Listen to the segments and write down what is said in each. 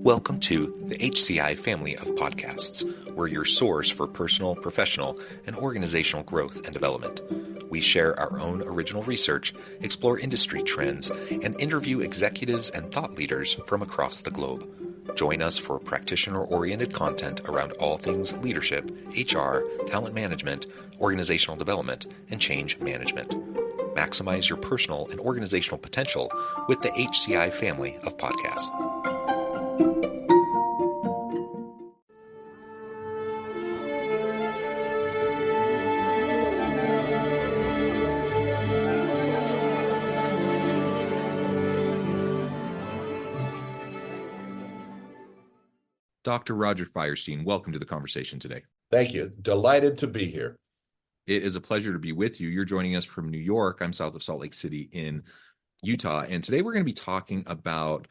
Welcome to the HCI family of podcasts. We're your source for personal, professional, and organizational growth and development. We share our own original research, explore industry trends, and interview executives and thought leaders from across the globe. Join us for practitioner-oriented content around all things leadership, HR, talent management, organizational development, and change management. Maximize your personal and organizational potential with the HCI family of podcasts. Dr. Roger Firestien, welcome to the conversation today. Thank you. Delighted to be here. It is a pleasure to be with you. You're joining us from New York. I'm south of Salt Lake City in Utah. And today we're going to be talking about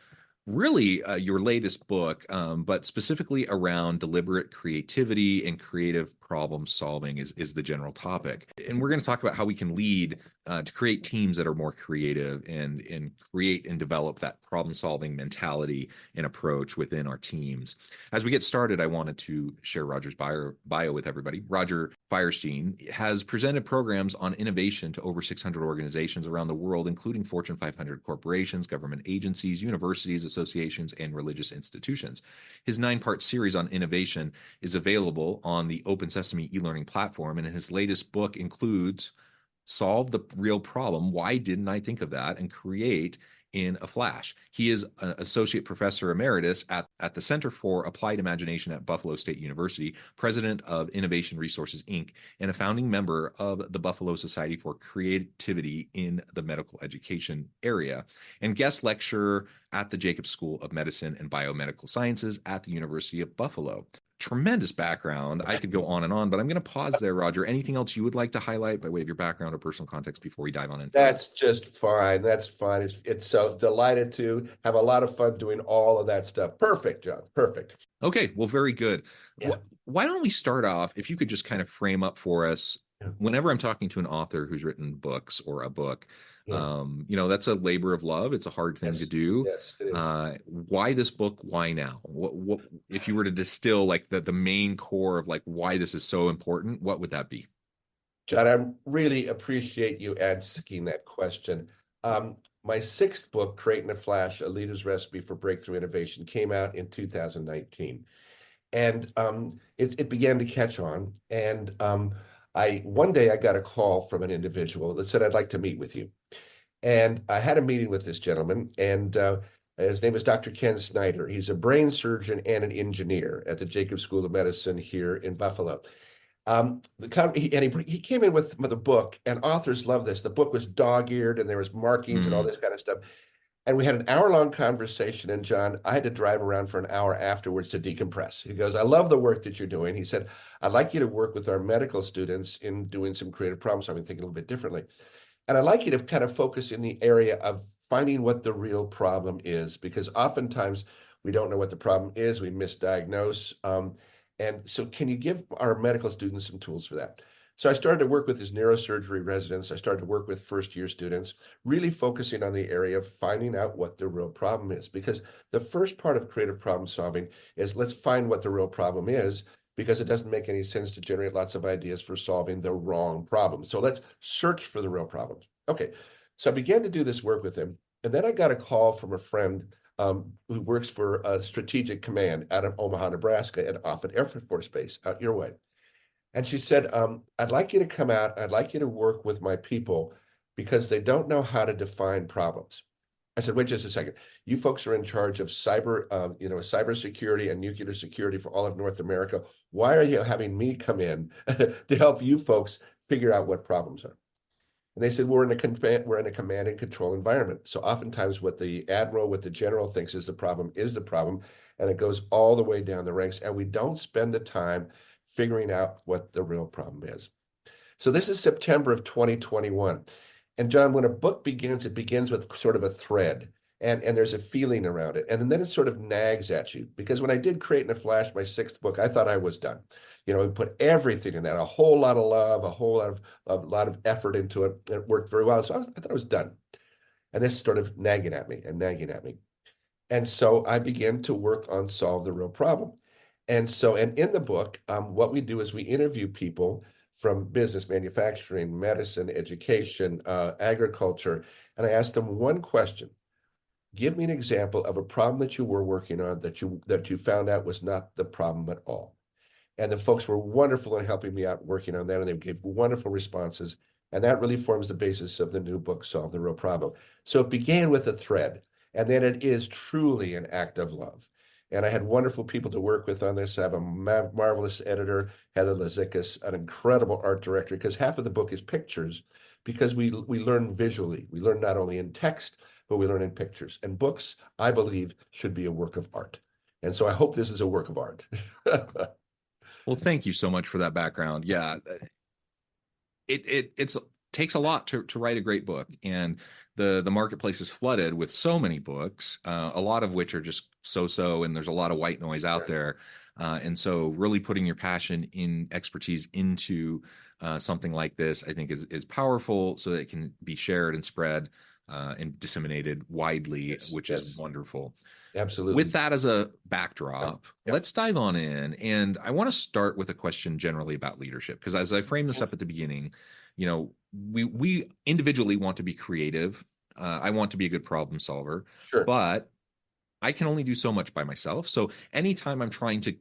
really your latest book, but specifically around deliberate creativity and creative problem solving is the general topic. And we're going to talk about how we can lead to create teams that are more creative and create and develop that problem solving mentality and approach within our teams. As we get started, I wanted to share Roger's bio with everybody. Roger Firestien has presented programs on innovation to over 600 organizations around the world, including Fortune 500 corporations, government agencies, universities, associations, and religious institutions. His 9-part series on innovation is available on the Open Sesame e-learning platform, and his latest book includes Solve the Real Problem, Why Didn't I Think of That? And Create in a Flash. He is an associate professor emeritus at the Center for Applied Imagination at Buffalo State University, president of Innovation Resources, Inc., and a founding member of the Buffalo Society for Creativity in the Medical Education area, and guest lecturer at the Jacobs School of Medicine and Biomedical Sciences at the University of Buffalo. Tremendous background. I could go on and on, but I'm going to pause there, Roger. Anything else you would like to highlight by way of your background or personal context before we dive on in? That's just fine. That's fine. It's so delighted to have a lot of fun doing all of that stuff. Perfect, John. Perfect. Okay. Well, very good. Yeah. Why don't we start off, if you could just kind of frame up for us, whenever I'm talking to an author who's written books or a book, that's a labor of love. It's a hard thing to do. Yes, it is. Why this book? Why now? What if you were to distill like the main core of like why this is so important? What would that be? John, I really appreciate you asking that question. My 6th book, Create in a Flash, A Leader's Recipe for Breakthrough Innovation, came out in 2019. And it began to catch on. And one day I got a call from an individual that said, I'd like to meet with you. And I had a meeting with this gentleman, and his name is Dr. Ken Snyder. He's a brain surgeon and an engineer at the Jacobs School of Medicine here in Buffalo. He came in with a book, and authors love this. The book was dog-eared, and there was markings and all this kind of stuff. And we had an hour-long conversation, and John, I had to drive around for an hour afterwards to decompress. He goes, I love the work that you're doing. He said, I'd like you to work with our medical students in doing some creative problem solving, thinking a little bit differently. And I'd like you to kind of focus in the area of finding what the real problem is, because oftentimes we don't know what the problem is, we misdiagnose. And so can you give our medical students some tools for that? So I started to work with his neurosurgery residents. I started to work with first-year students, really focusing on the area of finding out what the real problem is. Because the first part of creative problem solving is let's find what the real problem is, because it doesn't make any sense to generate lots of ideas for solving the wrong problem. So let's search for the real problems. Okay, so I began to do this work with him. And then I got a call from a friend who works for Strategic Command out of Omaha, Nebraska at Offutt Air Force Base out your way. And she said, I'd like you to come out. I'd like you to work with my people because they don't know how to define problems. I said, wait just a second. You folks are in charge of cybersecurity and nuclear security for all of North America. Why are you having me come in to help you folks figure out what problems are? And they said, we're in a command and control environment. So oftentimes what the admiral, what the general thinks is the problem, and it goes all the way down the ranks. And we don't spend the time figuring out what the real problem is. So this is September of 2021. And John, when a book begins, it begins with sort of a thread, and there's a feeling around it. And then it sort of nags at you, because when I did Create in a Flash, my 6th book, I thought I was done. We put everything in that, a whole lot of love, a whole lot of effort into it. And it worked very well. So I thought I was done. And this is sort of nagging at me. And so I began to work on Solve the Real Problem. And in the book, what we do is we interview people from business, manufacturing, medicine, education, agriculture, and I ask them one question. Give me an example of a problem that you were working on that you found out was not the problem at all. And the folks were wonderful in helping me out working on that, and they gave wonderful responses. And that really forms the basis of the new book, Solve the Real Problem. So it began with a thread, and then it is truly an act of love. And I had wonderful people to work with on this. I have a marvelous editor, Heather Lazikas, an incredible art director, because half of the book is pictures, because we learn visually. We learn not only in text, but we learn in pictures. And books, I believe, should be a work of art. And so I hope this is a work of art. Well, thank you so much for that background. Yeah, it takes a lot to write a great book, and the marketplace is flooded with so many books, a lot of which are just so, and there's a lot of white noise out there. And so really putting your passion in expertise into something like this, I think is powerful, so that it can be shared and spread and disseminated widely, Yes, which is yes, wonderful. With absolutely. that as a Yeah, backdrop, yeah. let's dive on in. And I want to start with a question generally about leadership, because as I framed this up at the beginning, we individually want to be creative. I want to be a good problem solver, Sure. but I can only do so much by myself. So anytime I'm trying to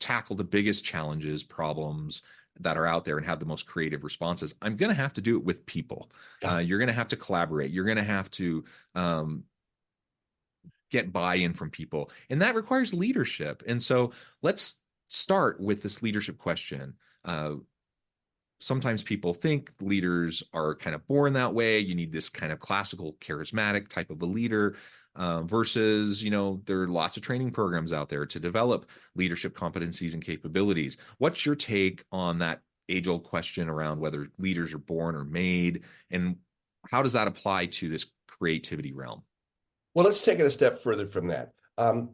tackle the biggest challenges, problems that are out there and have the most creative responses, I'm going to have to do it with people. Yeah. You're going to have to collaborate. You're going to have to get buy-in from people, and that requires leadership. And so let's start with this leadership question. Sometimes people think leaders are kind of born that way. You need this kind of classical charismatic type of a leader, versus, there are lots of training programs out there to develop leadership competencies and capabilities. What's your take on that age-old question around whether leaders are born or made, and how does that apply to this creativity realm? Well, let's take it a step further from that.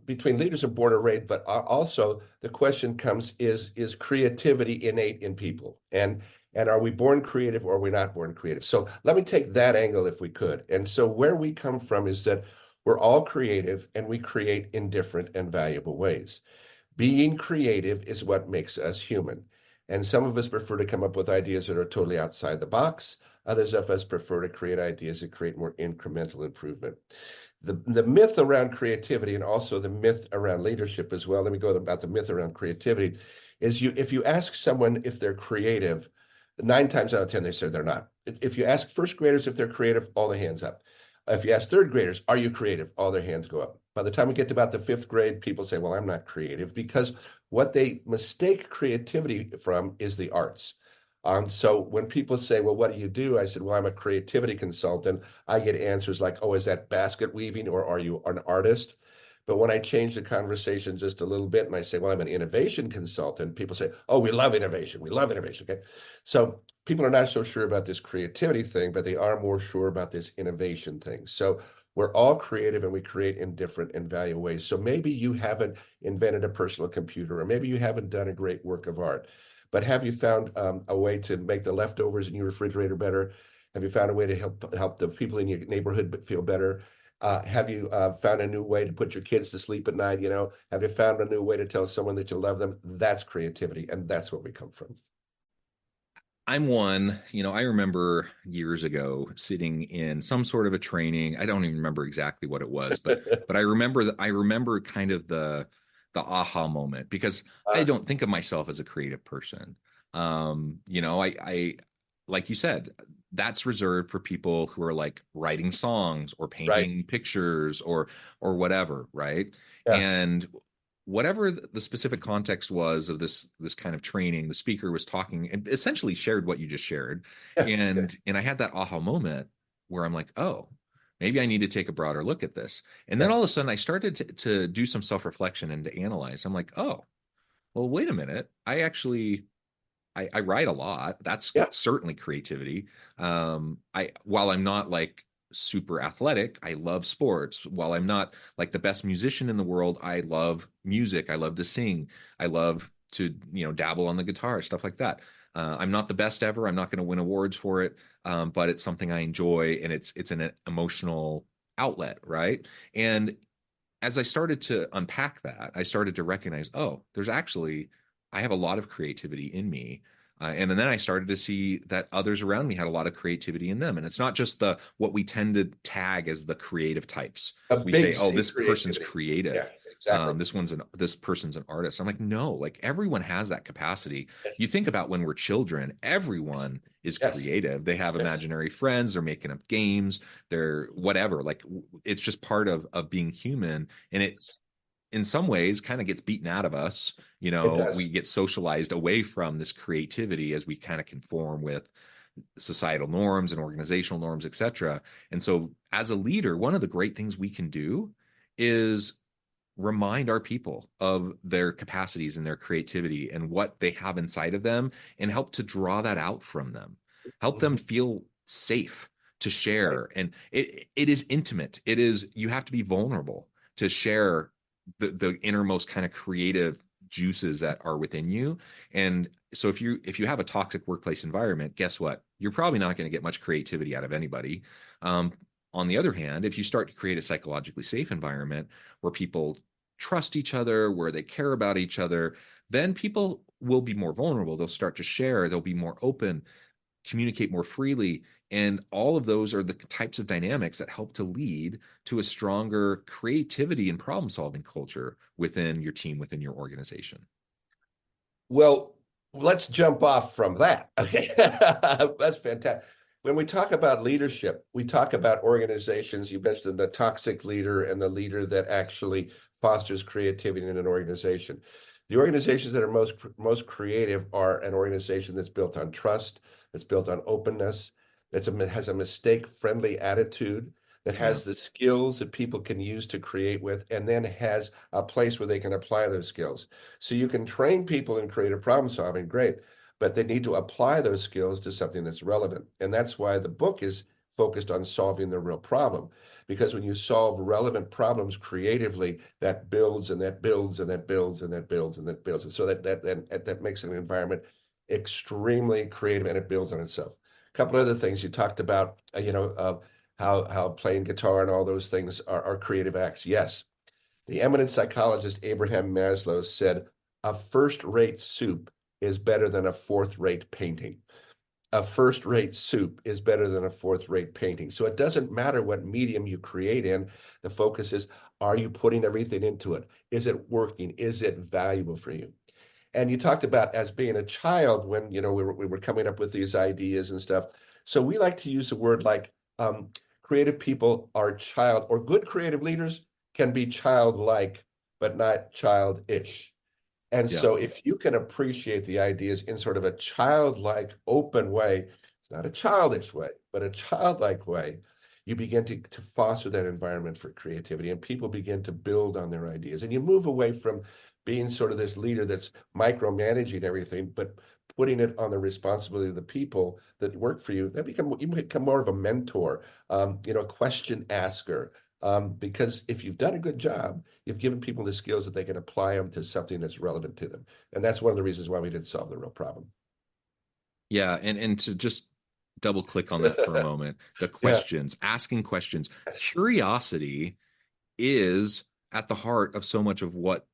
Between leaders and born or raised, but also the question comes, is creativity innate in people? And are we born creative or are we not born creative? So let me take that angle if we could. And so where we come from is that we're all creative and we create in different and valuable ways. Being creative is what makes us human. And some of us prefer to come up with ideas that are totally outside the box. Others of us prefer to create ideas that create more incremental improvement. The myth around creativity, and also the myth around leadership as well, let me go about the myth around creativity, is if you ask someone if they're creative, 9 times out of 10, they say they're not. If you ask first graders if they're creative, all the hands up. If you ask third graders, are you creative? All their hands go up. By the time we get to about the fifth grade, people say, well, I'm not creative, because what they mistake creativity from is the arts. So when people say, well, what do you do? I said, well, I'm a creativity consultant. I get answers like, oh, is that basket weaving, or are you an artist? But when I change the conversation just a little bit and I say, well, I'm an innovation consultant, people say, oh, we love innovation. We love innovation. Okay. So people are not so sure about this creativity thing, but they are more sure about this innovation thing. So we're all creative and we create in different and valuable ways. So maybe you haven't invented a personal computer, or maybe you haven't done a great work of art, but have you found a way to make the leftovers in your refrigerator better? Have you found a way to help the people in your neighborhood feel better? Have you found a new way to put your kids to sleep at night? Have you found a new way to tell someone that you love them? That's creativity, and that's where we come from. I'm one, I remember years ago sitting in some sort of a training. I don't even remember exactly what it was, but I remember kind of the aha moment, because I Uh, don't think of myself as a creative person. I like you said, that's reserved for people who are like writing songs or right. painting pictures or whatever, right? Yeah. And whatever the specific context was of this kind of training, the speaker was talking and essentially shared what you just shared. Yeah. And I had that aha moment where I'm like, oh, maybe I need to take a broader look at this. And then all of Yes. a sudden I started to do some self-reflection and to analyze. I'm like, oh, well, wait a minute. I write a lot. That's Yeah. certainly creativity. While I'm not like super athletic, I love sports. While I'm not like the best musician in the world, I love music. I love to sing. I love to, dabble on the guitar, stuff like that. I'm not the best ever. I'm not going to win awards for it, but it's something I enjoy, and it's an emotional outlet, right? And as I started to unpack that, I started to recognize, oh, there's actually, I have a lot of creativity in me. And then I started to see that others around me had a lot of creativity in them. And it's not just the what we tend to tag as the creative types. A We big say, oh, C this person's creativity. Yeah, creative. exactly. This person's an artist. I'm like, no, like everyone has that capacity. You Yes. think about when we're children, everyone is Yes. creative. They have Yes. imaginary friends, they're making up games, they're whatever. Like it's just part of being human. And it Yes. in some ways kind of gets beaten out of us. It We does. get socialized away from this creativity as we kind of conform with societal norms and organizational norms, etc. And so as a leader, one of the great things we can do is remind our people of their capacities and their creativity and what they have inside of them, and help to draw that out from them, help them Mhm. feel safe to Right. share. And it is intimate. It is, you have to be vulnerable to share the innermost kind of creative juices that are within you. And so if you have a toxic workplace environment, guess what, you're probably not going to get much creativity out of anybody. um, on the other hand, if you start to create a psychologically safe environment where people trust each other, where they care about each other, then people will be more vulnerable. They'll start to share, they'll be more open, communicate more freely. And all of those are the types of dynamics that help to lead to a stronger creativity and problem solving culture within your team, within your organization. Well, let's jump off from that. Okay. That's fantastic. When we talk about leadership, we talk about organizations. You mentioned the toxic leader and the leader that actually fosters creativity in an organization. The organizations that are most creative are an organization that's built on trust, that's built on openness, has a mistake-friendly attitude, that Yeah. has the skills that people can use to create with, and then has a place where they can apply those skills. So you can train people in creative problem solving, great, but they need to apply those skills to something that's relevant. And that's why the book is focused on solving the real problem. Because when you solve relevant problems creatively, that builds and that builds and that builds and that builds and that builds. And so that makes an environment extremely creative, and it builds on itself. A couple other things you talked about, how playing guitar and all those things are creative acts. Yes, the eminent psychologist Abraham Maslow said, a first-rate soup is better than a fourth-rate painting. A first-rate soup is better than a fourth-rate painting. So it doesn't matter what medium you create in. The focus is, are you putting everything into it? Is it working? Is it valuable for you? And you talked about as being a child when we were coming up with these ideas and stuff. So we like to use a word like creative people are child, or good creative leaders can be childlike, but not childish. And Yeah. so if you can appreciate the ideas in sort of a childlike, open way, it's not a childish way, but a childlike way, you begin to foster that environment for creativity, and people begin to build on their ideas. And you move away from being sort of this leader that's micromanaging everything, but putting it on the responsibility of the people that work for you. You become more of a mentor, a question asker, because if you've done a good job, you've given people the skills that they can apply them to something that's relevant to them. And that's one of the reasons why we did solve the real problem. Yeah. And to just double click on that for a moment, the Yeah. questions, asking questions, Yes. curiosity is at the heart of so much of what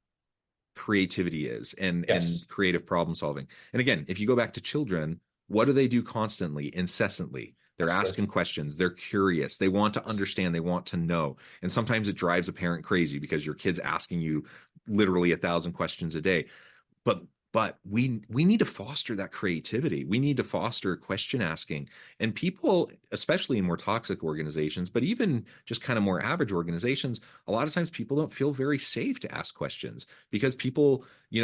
creativity is, and Yes. creative problem solving. And again, if you go back to children, what do they do constantly, incessantly? They're Ask asking questions. questions, they're curious, they want to Yes. understand, they want to know. And sometimes it drives a parent crazy because your kid's asking you literally 1,000 questions a day. But we need to foster that creativity. We need to foster question asking. And people, especially in more toxic organizations, but even just kind of more average organizations, a lot of times people don't feel very safe to ask questions because people,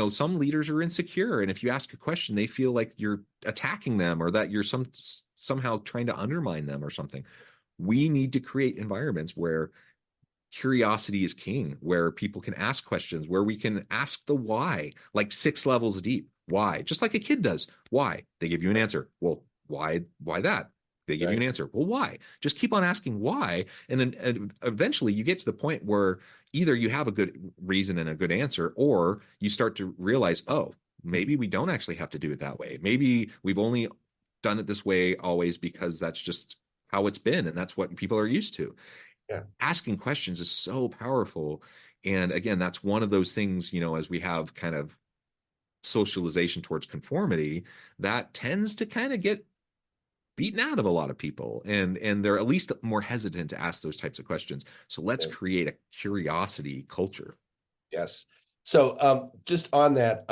some leaders are insecure, and if you ask a question, they feel like you're attacking them or that you're somehow trying to undermine them or something. We need to create environments where curiosity is king, where people can ask questions, where we can ask the why, like 6 levels deep. Why? Just like a kid does. Why? They give you an answer. Well, why that? They give you an Right. answer. Well, why? Just keep on asking why. And then eventually you get to the point where either you have a good reason and a good answer, or you start to realize, oh, maybe we don't actually have to do it that way. Maybe we've only done it this way always because that's just how it's been and that's what people are used to. Yeah. asking questions is so powerful. And again, that's one of those things, as we have kind of socialization towards conformity, that tends to kind of get beaten out of a lot of people, and they're at least more hesitant to ask those types of questions. So let's Yeah. create a curiosity culture. Yes. So just on that,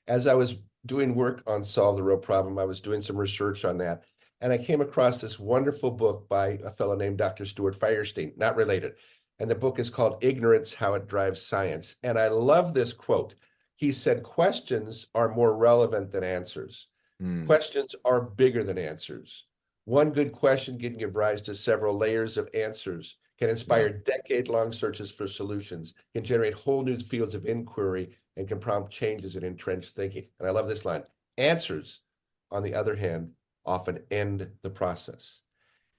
as I was doing work on Solve the Real Problem, I was doing some research on that. And I came across this wonderful book by a fellow named Dr. Stuart Firestien, not related. And the book is called Ignorance, How It Drives Science. And I love this quote. He said, questions are more relevant than answers. Mm, Questions are bigger than answers. One good question can give rise to several layers of answers, can yeah. inspire decade-long searches for solutions, can generate whole new fields of inquiry, and can prompt changes in entrenched thinking. And I love this line. Answers, on the other hand, often end the process.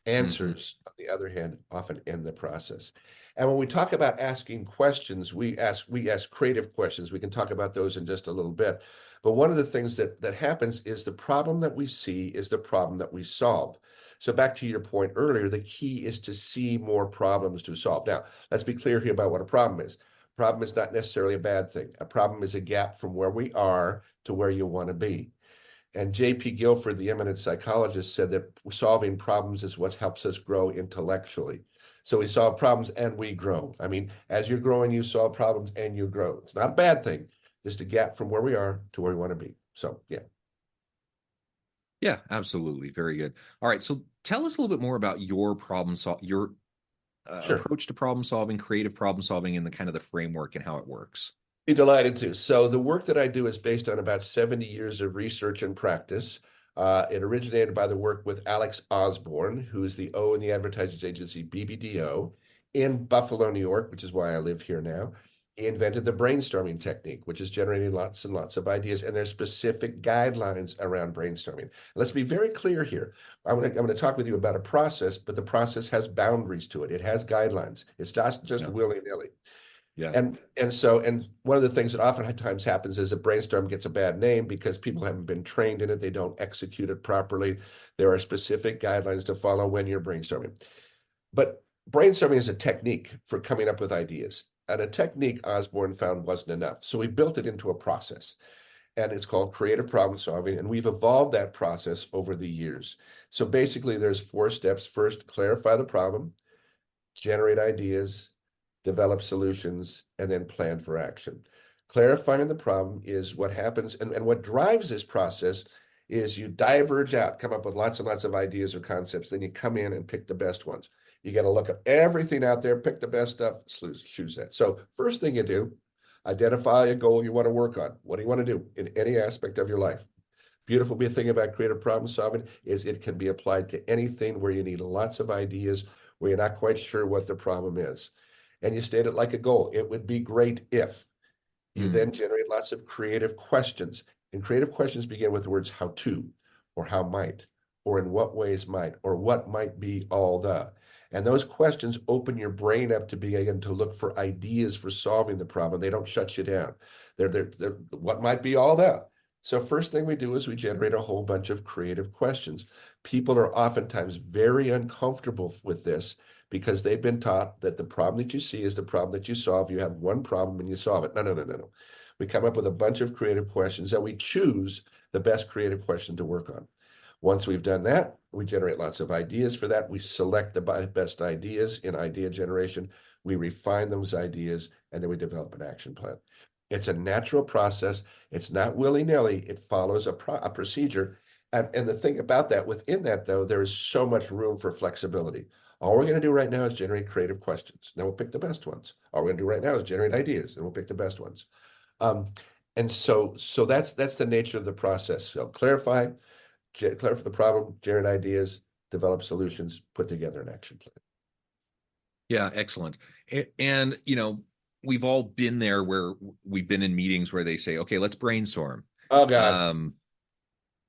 Hmm. Answers, on the other hand, often end the process. And when we talk about asking questions, we ask creative questions. We can talk about those in just a little bit. But one of the things that happens is the problem that we see is the problem that we solve. So back to your point earlier, the key is to see more problems to solve. Now, let's be clear here about what a problem is. Problem is not necessarily a bad thing. A problem is a gap from where we are to where you want to be. And J.P. Guilford, the eminent psychologist, said that solving problems is what helps us grow intellectually. So we solve problems and we grow. I mean, as you're growing, you solve problems and you grow. It's not a bad thing, just a gap from where we are to where we want to be. So, yeah. Yeah, absolutely. Very good. All right. So tell us a little bit more about your Sure. approach to problem solving, creative problem solving, and the kind of the framework and how it works. Be delighted to. So the work that I do is based on about 70 years of research and practice. It originated by the work with Alex Osborne, who is the O in the advertising agency BBDO in Buffalo, New York, which is why I live here now. He invented the brainstorming technique, which is generating lots and lots of ideas, and there's specific guidelines around brainstorming. Let's be very clear here. I'm going to talk with you about a process, but the process has boundaries to it. It has guidelines. It's not just Yeah. willy-nilly. Yeah. And one of the things that oftentimes happens is a brainstorm gets a bad name because people haven't been trained in it. They don't execute it properly. There are specific guidelines to follow when you're brainstorming. But brainstorming is a technique for coming up with ideas. And a technique Osborne found wasn't enough. So we built it into a process. And it's called creative problem solving. And we've evolved that process over the years. So basically, there's 4 steps. First, clarify the problem, generate ideas, develop solutions, and then plan for action. Clarifying the problem is what happens, and what drives this process is you diverge out, come up with lots and lots of ideas or concepts, then you come in and pick the best ones. You got to look at everything out there, pick the best stuff, choose that. So first thing you do, identify a goal you want to work on. What do you want to do in any aspect of your life? Beautiful thing about creative problem solving is it can be applied to anything where you need lots of ideas, where you're not quite sure what the problem is. And you state it like a goal. It would be great if. You Mm, then generate lots of creative questions. And creative questions begin with the words how to, or how might, or in what ways might, or what might be all the. And those questions open your brain up to begin to look for ideas for solving the problem. They don't shut you down. They're what might be all that. So first thing we do is we generate a whole bunch of creative questions. People are oftentimes very uncomfortable with this because they've been taught that the problem that you see is the problem that you solve. You have one problem and you solve it. No, no, no, no, no. We come up with a bunch of creative questions and we choose the best creative question to work on. Once we've done that, we generate lots of ideas for that. We select the best ideas in idea generation. We refine those ideas, and then we develop an action plan. It's a natural process. It's not willy-nilly. It follows a procedure. And the thing about that, within that, though, there is so much room for flexibility. All we're going to do right now is generate creative questions. Now we'll pick the best ones. All we're going to do right now is generate ideas, and we'll pick the best ones. Um, and so that's the nature of the process. So clarify the problem, generate ideas, develop solutions, put together an action plan. yeah, excellent. And we've all been there where we've been in meetings where they say, "Okay, let's brainstorm." Oh God, Um,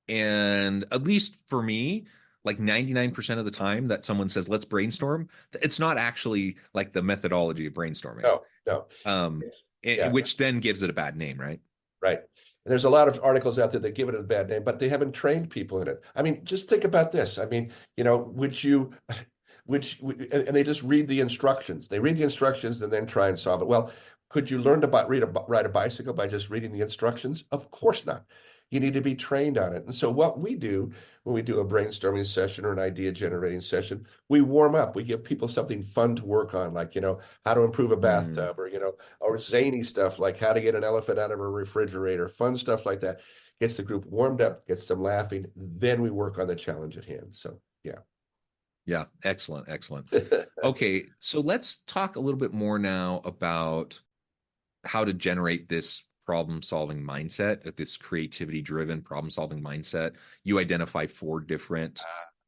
and at least for me, like 99% of the time that someone says, "Let's brainstorm," it's not actually like the methodology of brainstorming. no, no. Um, Yeah, which then gives it a bad name, right? right. And there's a lot of articles out there that give it a bad name, but they haven't trained people in it. I mean, just think about this. I mean, would you and they just read the instructions. They read the instructions and then try and solve it. Well, could you learn to ride a bicycle by just reading the instructions? Of course not. You need to be trained on it. And so what we do when we do a brainstorming session or an idea generating session, we warm up. We give people something fun to work on, like, how to improve a Mm. bathtub, or zany stuff like how to get an elephant out of a refrigerator, fun stuff like that. Gets the group warmed up, gets them laughing. Then we work on the challenge at hand. So, yeah. Yeah, excellent, excellent. Okay, so let's talk a little bit more now about how to generate this problem solving mindset, this creativity driven problem solving mindset. You identify four different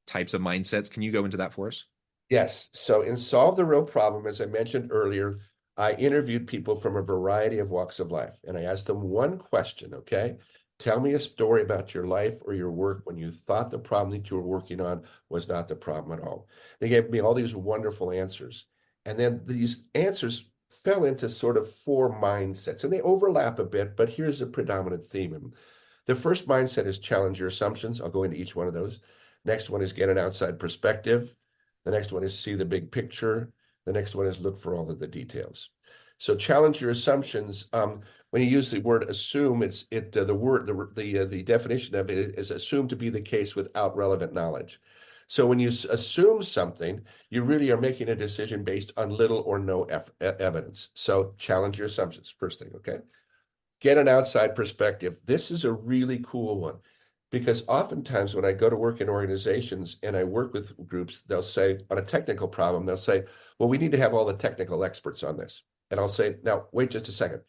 types of mindsets. Can you go into that for us? Yes. So in Solve the Real Problem, as I mentioned earlier, I interviewed people from a variety of walks of life, and I asked them one question, okay? Tell me a story about your life or your work when you thought the problem that you were working on was not the problem at all. They gave me all these wonderful answers. And then these answers fell into sort of four mindsets, and they overlap a bit, but here's a predominant theme. The first mindset is challenge your assumptions. I'll go into each one of those. Next one is get an outside perspective. The next one is see the big picture. The next one is look for all of the details. So challenge your assumptions. When you use the word assume, the definition of it is assumed to be the case without relevant knowledge. So when you assume something, you really are making a decision based on little or no evidence. So challenge your assumptions, first thing, okay? Get an outside perspective. This is a really cool one because oftentimes when I go to work in organizations and I work with groups, they'll say on a technical problem, they'll say, well, we need to have all the technical experts on this. And I'll say, now, wait just a second.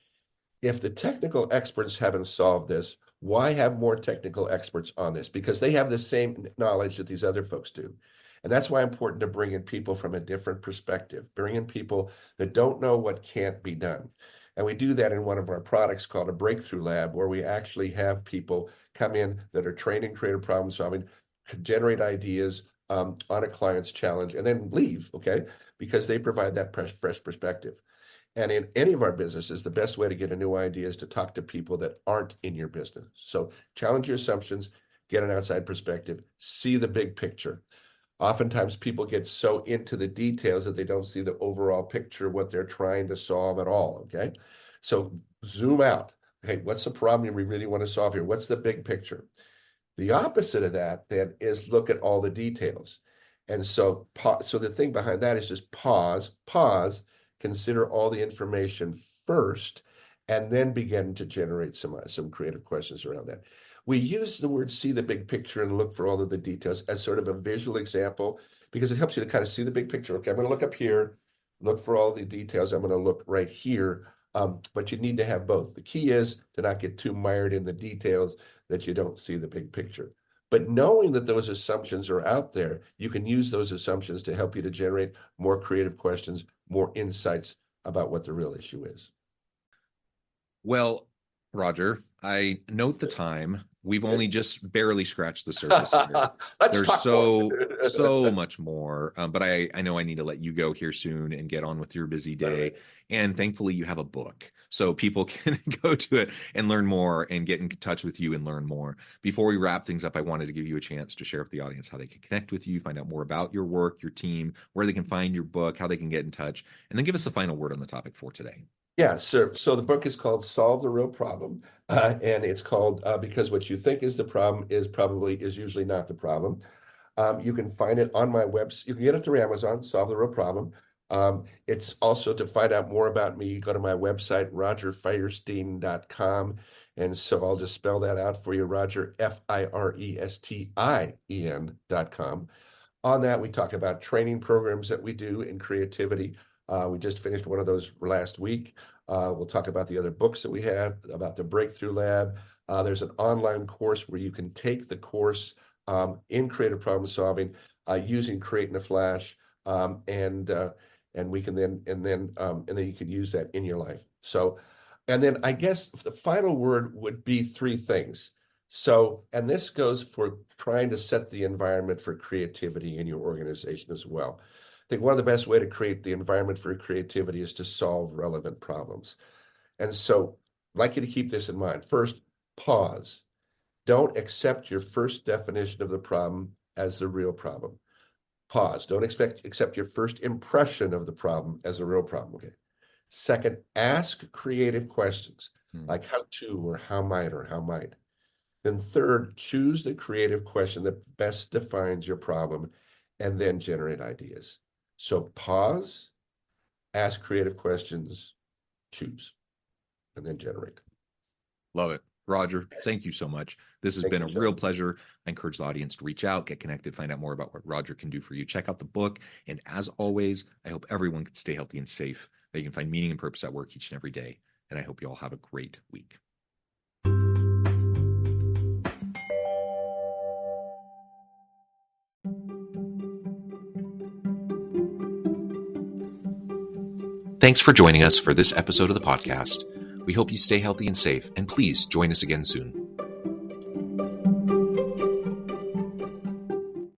If the technical experts haven't solved this, why have more technical experts on this? Because they have the same knowledge that these other folks do. And that's why it's important to bring in people from a different perspective, bring in people that don't know what can't be done. And we do that in one of our products called a breakthrough lab, where we actually have people come in that are trained in creative problem solving, generate ideas on a client's challenge, and then leave, okay? Because they provide that fresh perspective. And in any of our businesses, the best way to get a new idea is to talk to people that aren't in your business. So challenge your assumptions, get an outside perspective, see the big picture. Oftentimes people get so into the details that they don't see the overall picture, what they're trying to solve at all, okay? So zoom out. Okay, what's the problem we really want to solve here? What's the big picture? The opposite of that then is look at all the details. And so, so the thing behind that is just pause, consider all the information first, and then begin to generate some creative questions around that. We use the word see the big picture and look for all of the details as sort of a visual example because it helps you to kind of see the big picture. Okay, I'm going to look up here, look for all the details. I'm going to look right here. But you need to have both. The key is to not get too mired in the details that you don't see the big picture. But knowing that those assumptions are out there, you can use those assumptions to help you to generate more creative questions, more insights about what the real issue is. Well, Roger, I note the time. We've only just barely scratched the surface here. Let's There's talk more. so much more, but I know I need to let you go here soon and get on with your busy day. And thankfully, you have a book, so people can go to it and learn more and get in touch with you and learn more. Before we wrap things up, I wanted to give you a chance to share with the audience how they can connect with you, find out more about your work, your team, where they can find your book, how they can get in touch, and then give us the final word on the topic for today. Yeah, so the book is called Solve the Real Problem, and it's called because what you think is the problem is usually not the problem. You can find it on my website. You can get it through Amazon, Solve the Real Problem. It's also to find out more about me, you go to my website, rogerfirestien.com. And so I'll just spell that out for you, Roger, Firestien.com. On that, we talk about training programs that we do in creativity. We just finished one of those last week. We'll talk about the other books that we have, about the Breakthrough Lab. There's an online course where you can take the course in creative problem solving using Create in a Flash, and we can then you can use that in your life. So, and then I guess the final word would be three things. So, and this goes for trying to set the environment for creativity in your organization as well. I think one of the best way to create the environment for creativity is to solve relevant problems. And so I'd like you to keep this in mind. First, pause. Don't accept your first definition of the problem as the real problem. Pause. Don't accept your first impression of the problem as a real problem. Okay. Second, ask creative questions like how to, or how might, or how might. Then third, choose the creative question that best defines your problem and then generate ideas. So pause, ask creative questions, choose, and then generate. Love it. Roger, thank you so much. This has been a real pleasure. I encourage the audience to reach out, get connected, find out more about what Roger can do for you. Check out the book. And as always, I hope everyone can stay healthy and safe, that you can find meaning and purpose at work each and every day. And I hope you all have a great week. Thanks for joining us for this episode of the podcast. We hope you stay healthy and safe, and please join us again soon.